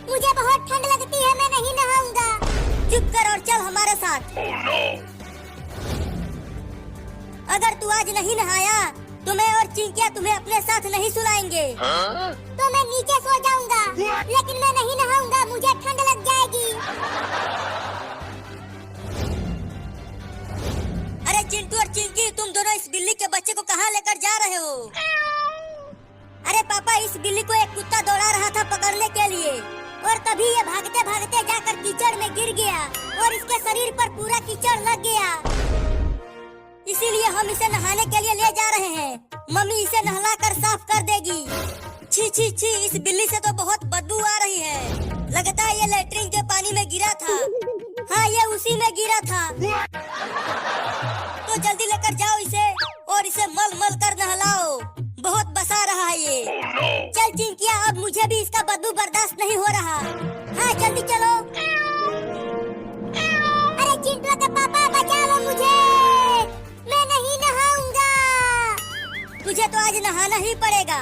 मुझे बहुत ठंड लगती है, मैं नहीं नहाऊंगा। चुप कर और चल हमारे साथ। अगर तू आज नहीं नहाया तो मैं और चिंकिया तुम्हें अपने साथ नहीं सुलाएंगे। तो मैं नीचे सो जाऊंगा, लेकिन मैं नहीं नहाऊंगा, मुझे ठंड लग जाएगी। अरे चिंटू और चिंकी, तुम दोनों इस बिल्ली के बच्चे को कहाँ लेकर जा रहे हो? अरे पापा, इस बिल्ली को एक कुत्ता दौड़ा रहा था पकड़ने के लिए, और तभी ये भागते भागते जाकर कीचड़ में गिर गया और इसके शरीर पर पूरा कीचड़ लग गया। इसीलिए हम इसे नहाने के लिए ले जा रहे हैं। मम्मी इसे नहलाकर साफ कर देगी। छी छी छी, इस बिल्ली से तो बहुत बदबू आ रही है। लगता है ये लेटरिन के पानी में गिरा था। हाँ, ये उसी में गिरा था। तो जल्दी लेकर जाओ इसे और इसे मल मल कर नहलाओ। बहुत बसा रहा है ये। चल चिंकिया, अब मुझे भी इसका बदबू बर्दाश्त नहीं हो रहा। हाँ, जल्दी चलो। अरे चिंटू के पापा, बचा लो मुझे, मैं नहीं नहाऊंगा। तुझे तो आज नहाना ही पड़ेगा।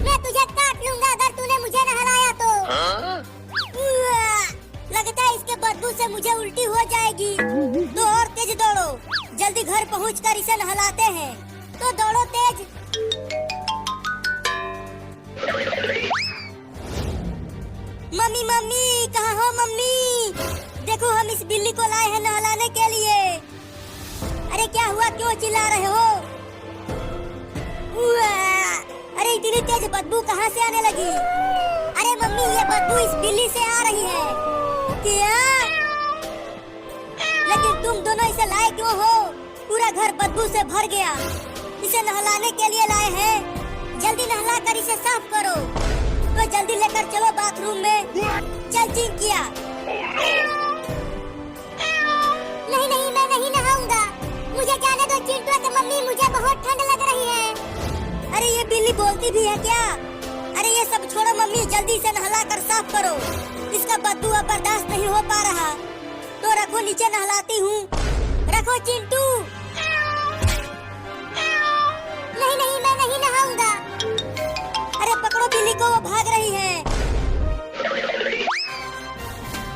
मैं तुझे काट लूंगा अगर तूने मुझे नहलाया तो। लगता है इसके बदबू से मुझे उल्टी हो जाएगी। तो और तेज दौड़ो, जल्दी घर पहुंचकर इसे नहलाते हैं। तो दौड़ो तेज। मम्मी मम्मी, कहाँ हो मम्मी? देखो, हम इस बिल्ली को लाए हैं नहलाने के लिए। अरे क्या हुआ, क्यों चिल्ला रहे हो? अरे इतनी तेज बदबू कहाँ से आने लगी? अरे मम्मी, ये बदबू इस बिल्ली से आ रही है। क्या? लेकिन तुम दोनों इसे लाए क्यों हो? पूरा घर बदबू से भर गया। इसे नहलाने के लिए लाए हैं। जल्दी नहला कर इसे साफ करो। तो जल्दी लेकर चलो बाथरूम में। चल चिंकिया। नहीं नहीं, मैं नहीं नहाऊंगा, मुझे जाने दो चिंटू के मम्मी, मुझे बहुत ठंड लग रही है। अरे ये बिल्ली बोलती भी है क्या? अरे ये सब छोड़ो मम्मी, जल्दी से नहला कर साफ करो। इसका बदबू अब बर्दाश्त नहीं हो पा रहा। तो रखो, नीचे नहलाती हूँ। रखो चिंटू। नहीं नहीं, मैं नहीं नहाऊंगा। अरे पकड़ो बिल्ली को, वो भाग रही है।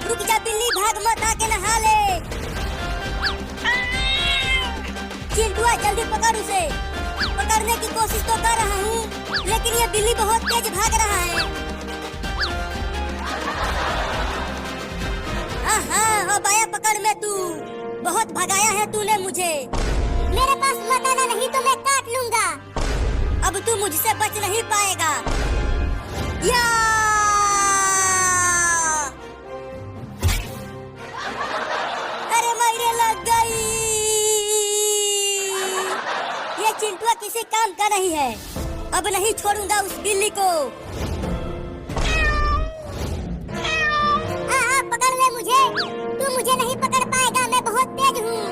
रुक जा बिल्ली, भाग मत, आके नहा ले। चिंटुआ, जल्दी पकड़ उसे। पकड़ने की कोशिश तो कर रहा हूँ, लेकिन ये बिल्ली बहुत तेज भाग रहा है। हाँ, अब आया पकड़ में तू। बहुत भगाया है तूने मुझे। मेरे पास मत आना, नहीं तो मैं काट लूंगा। अब तू मुझसे बच नहीं पाएगा। या! अरे मेरे लग गई। ये चिंटुआ किसी काम का नहीं है। अब नहीं छोड़ूंगा उस बिल्ली को। पकड़ ले मुझे, तू मुझे नहीं पकड़ पाएगा, मैं बहुत तेज हूँ।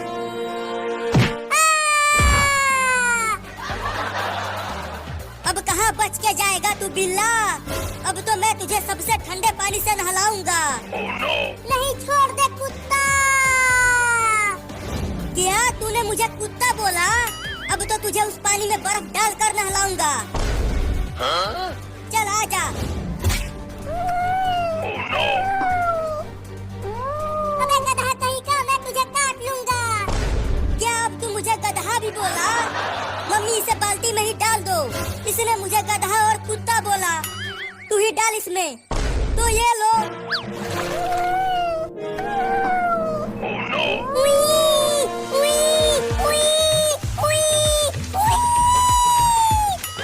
अब कहाँ बच के जाएगा तू बिल्ला? अब तो मैं तुझे सबसे ठंडे पानी से नहलाऊंगा। नहीं, छोड़ दे कुत्ता। क्या तूने मुझे कुत्ता बोला? अब तो तुझे उस पानी में बर्फ डालकर नहलाऊंगा। चल आजा। अबे गधा कहीं का, मैं तुझे काट लूंगा। क्या अब तू मुझे गधा भी बोला? मम्मी इसे बाल्टी में ही डाल दो। इसने मुझे गधा और कुत्ता बोला। तू ही डाल इसमें। तो ये लो।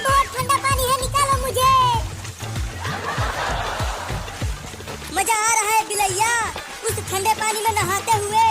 बहुत ठंडा पानी है, निकालो मुझे। मजा आ रहा है बिलैया उस ठंडे पानी में नहाते हुए।